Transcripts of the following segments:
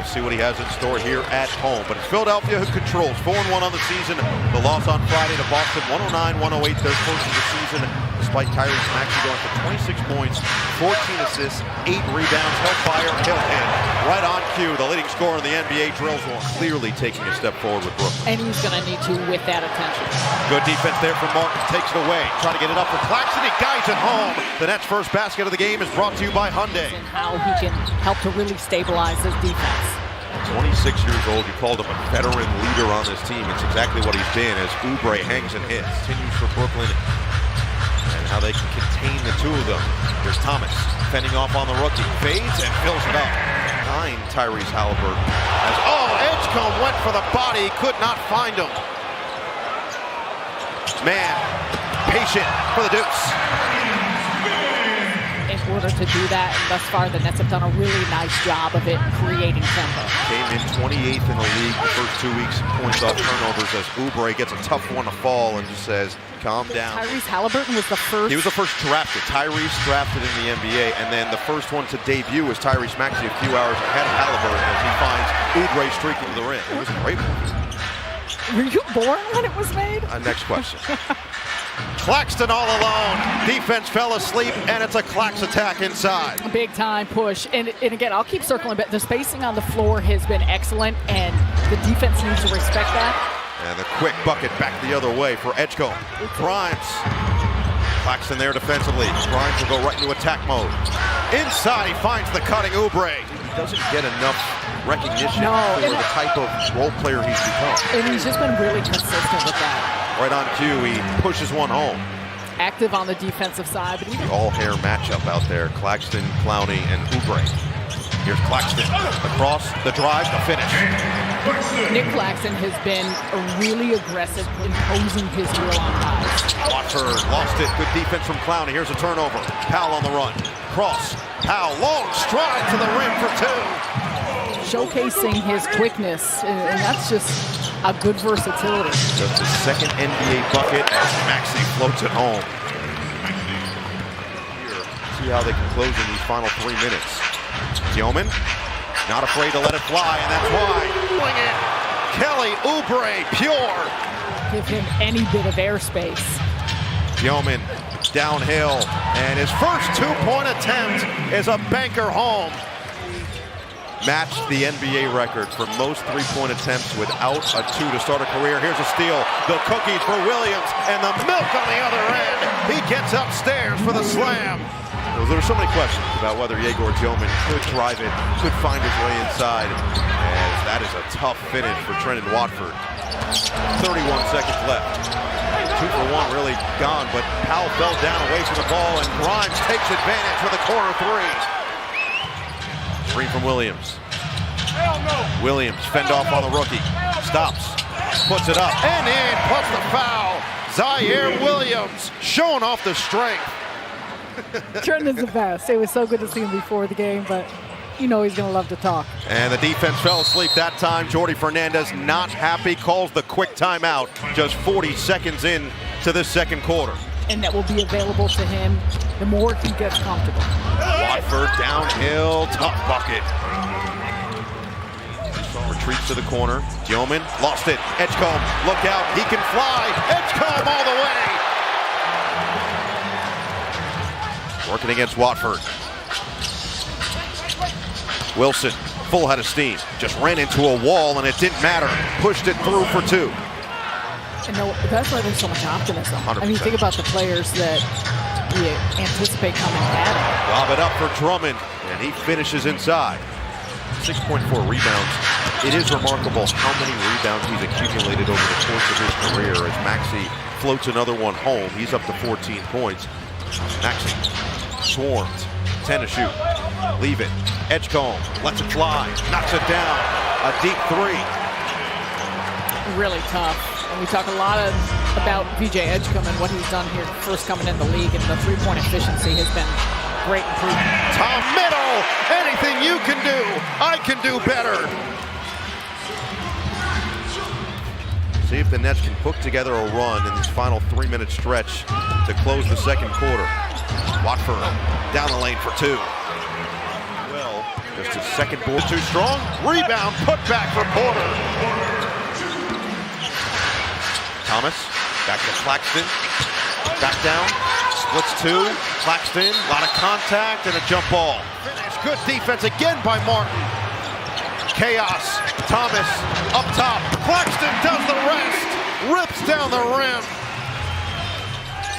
see what he has in store here at home. But it's Philadelphia who controls 4-1 on the season. The loss on Friday to Boston, 109-108, their first of the season, despite Tyrese Maxey going for 26 points, 14 assists, 8 rebounds. Hellfire, kill him. Right on cue, the leading scorer in the NBA drills one. Clearly taking a step forward with Brooklyn. And he's going to need to with that attention. Good defense there from Martin, takes it away. Trying to get it up for Claxton, he guides it home. The Nets' first basket of the game is brought to you by Hyundai. And how he can help to really stabilize his defense. 26 years old, you called him a veteran leader on this team. It's exactly what he's been as Oubre hangs and hits. Continues for Brooklyn and how they can contain the two of them. Here's Thomas fending off on the rookie. Fades and fills it up. 9 Tyrese Halliburton. Edgecombe went for the body. He could not find him. Man, patient for the Dukes. In order to do that, and thus far the Nets have done a really nice job of it, creating tempo. Came in 28th in the league the first 2 weeks, points off turnovers, as Oubre gets a tough one to fall and just says, calm down. Tyrese Halliburton was the first. He was the first drafted. Tyrese drafted in the NBA, and then the first one to debut was Tyrese Maxey a few hours ahead of Halliburton as he finds Oubre streaking to the rim. It was a great one. Were you born when it was made? Next question. Claxton all alone. Defense fell asleep, and it's a Clax attack inside. A big time push. And again, I'll keep circling, but the spacing on the floor has been excellent, and the defense needs to respect that. And the quick bucket back the other way for Edgecombe. Grimes. Claxton there defensively. Grimes will go right into attack mode. Inside, he finds the cutting Oubre. He doesn't get enough recognition for the type of role player he's become. And he's just been really consistent with that. Right on cue, he pushes one home. Active on the defensive side. But the all-hair matchup out there, Claxton, Clowney, and Oubre. Here's Claxton, the cross, the drive, the finish. Nick Claxton has been really aggressive, imposing his will on guys. Watford lost it, good defense from Clowney. Here's a turnover, Powell on the run. Cross, Powell, long stride to the rim for 2. Showcasing his quickness, and that's just a good versatility. Just his second NBA bucket as Maxey floats it home. Here, see how they can close in these final 3 minutes. Tillman, not afraid to let it fly, and that's why. Wing it. Kelly Oubre, pure. Give him any bit of airspace. Tillman downhill, and his first 2-point attempt is a banker home. Matched the NBA record for most 3-point attempts without a 2 to start a career. Here's a steal. The cookies for Williams, and the milk on the other end. He gets upstairs for the slam. There were so many questions about whether Yegor Tillman could drive it, could find his way inside, as that is a tough finish for Trendon Watford. 31 seconds left. 2 for 1 really gone, but Powell fell down away from the ball, and Grimes takes advantage with a corner 3. 3 from Williams. Williams fend off on the rookie. Stops. Puts it up. And in. Plus the foul. Zaire Williams showing off the strength. Trendon's the best. It was so good to see him before the game, but you know he's going to love to talk. And the defense fell asleep that time. Jordi Fernandez not happy. Calls the quick timeout. Just 40 seconds in to this second quarter. And that will be available to him the more he gets comfortable. Watford downhill, tough bucket. Retreats to the corner. Tillman lost it. Edgecombe, look out, he can fly. Edgecombe all the way. Working against Watford. Wilson, full head of steam. Just ran into a wall and it didn't matter. Pushed it through for 2. And that's why there's so much optimism. 100%. I mean, think about the players that we anticipate coming at it. Lob it up for Drummond, and he finishes inside. 6.4 rebounds. It is remarkable how many rebounds he's accumulated over the course of his career as Maxey floats another one home. He's up to 14 points. Maxey swarms, 10 to shoot. Leave it. Edgecombe lets it fly, knocks it down. A deep 3. Really tough. And we talk a lot about VJ Edgecombe and what he's done here first coming in the league, and the 3-point efficiency has been great improvement. Tom Middle, anything you can do, I can do better. See if the Nets can put together a run in this final 3-minute stretch to close the second quarter. Watford down the lane for 2. Well, Just his second ball, too strong. Rebound, put back for Porter. Thomas, back to Claxton. Back down, splits two. Claxton, a lot of contact and a jump ball. Finish, good defense again by Martin. Chaos, Thomas, up top. Claxton does the rest. Rips down the rim.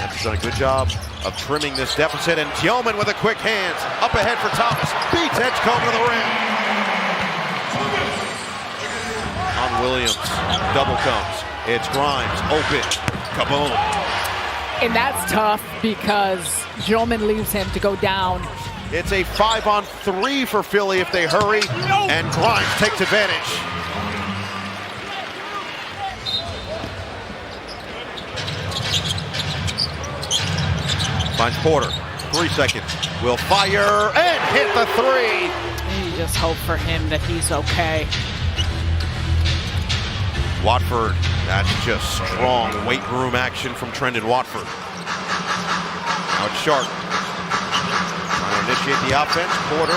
That's done a good job of trimming this deficit, and Tillman with a quick hands. Up ahead for Thomas. Beats Edgecombe to the rim. On Williams. Double comes. It's Grimes. Open. Kaboom. And that's tough because Gilman leaves him to go down. It's a 5-on-3 for Philly if they hurry. And Grimes takes advantage. Finds Porter, 3 seconds, will fire and hit the three. You just hope for him that he's okay. Watford, that's just strong weight room action from Trendon Watford. Now it's Sharp. Trying to initiate the offense. Porter,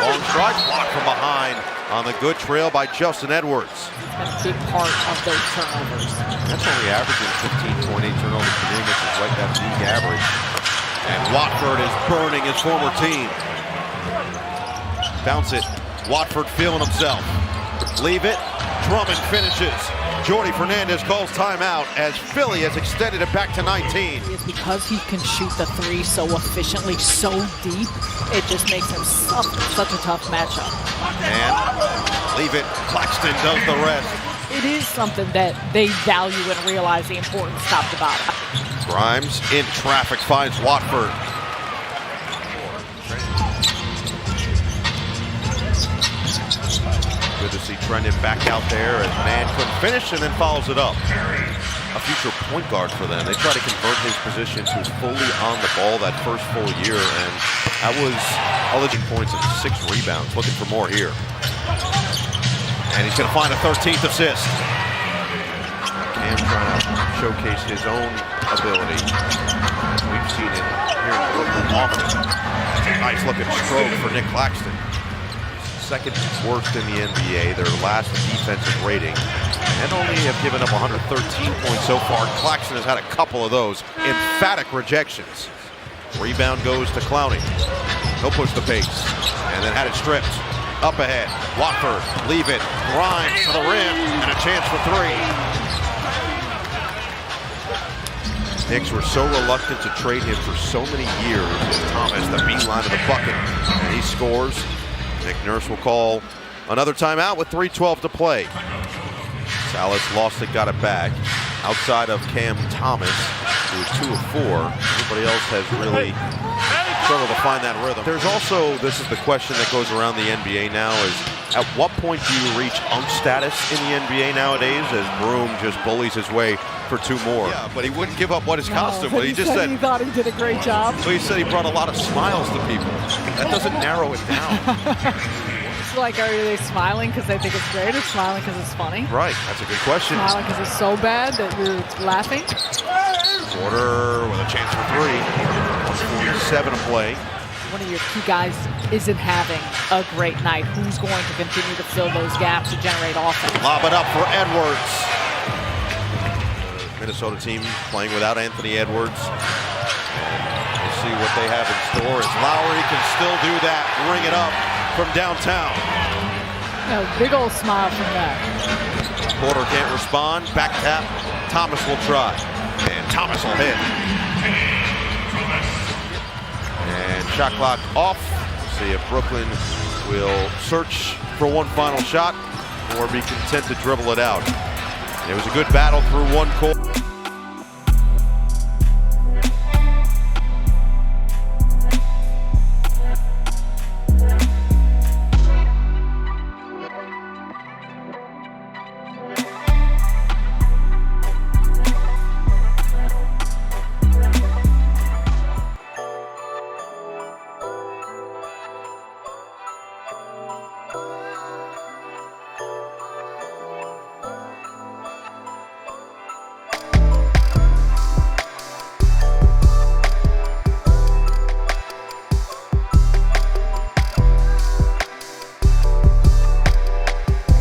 long strike, blocked from behind on the good trail by Justin Edwards. That's a big part of those turnovers. That's only averaging 15.8 turnovers per game, which is right at league average. And Watford is burning his former team. Bounce it. Watford feeling himself. Leave it. Drummond finishes. Jordi Fernandez calls timeout as Philly has extended it back to 19. It's because he can shoot the three so efficiently, so deep, it just makes him such a tough matchup. And leave it. Claxton does the rest. It is something that they value and realize the importance top to bottom. Grimes in traffic finds Watford. Good to see Trendon back out there as Mann couldn't finish and then follows it up. A future point guard for them. They try to convert his position to fully on the ball that first full year, and that was 11 points and 6 rebounds. Looking for more here. And he's going to find a 13th assist. Cam trying to showcase his own ability. We've seen it here in Brooklyn often. Nice looking stroke for Nick Claxton. Second worst in the NBA, their last defensive rating, and only have given up 113 points so far. Claxton has had a couple of those emphatic rejections. Rebound goes to Clowney. He'll push the pace, and then had it stripped. Up ahead, Watford, leave it, Grimes to the rim, and a chance for three. Knicks were so reluctant to trade him for so many years. Thomas, the beeline of the bucket, and he scores. Nick Nurse will call another timeout with 3:12 to play. Salas lost it, got it back. Outside of Cam Thomas, who is 2 of 4, everybody else has really struggled to find that rhythm. There's also, this is the question that goes around the NBA now, is at what point do you reach unk status in the NBA nowadays as Broom just bullies his way for 2 more? Yeah, but he wouldn't give up what his costume, but he just said he thought he did a great job. So he said he brought a lot of smiles to people. That doesn't narrow it down. It's like, are they smiling because they think it's great or smiling because it's funny? Right, that's a good question. Smiling because it's so bad that you're laughing? Porter with a chance for 3. 147 to play. One of your key guys isn't having a great night. Who's going to continue to fill those gaps to generate offense? Lob it up for Edwards. Minnesota team playing without Anthony Edwards. We'll see what they have in store as Lowry can still do that. Ring it up from downtown. Big old smile from that. Porter can't respond. Back tap. Thomas will try. And Thomas will hit. And shot clock off. See if Brooklyn will search for one final shot or be content to dribble it out. It was a good battle through one quarter.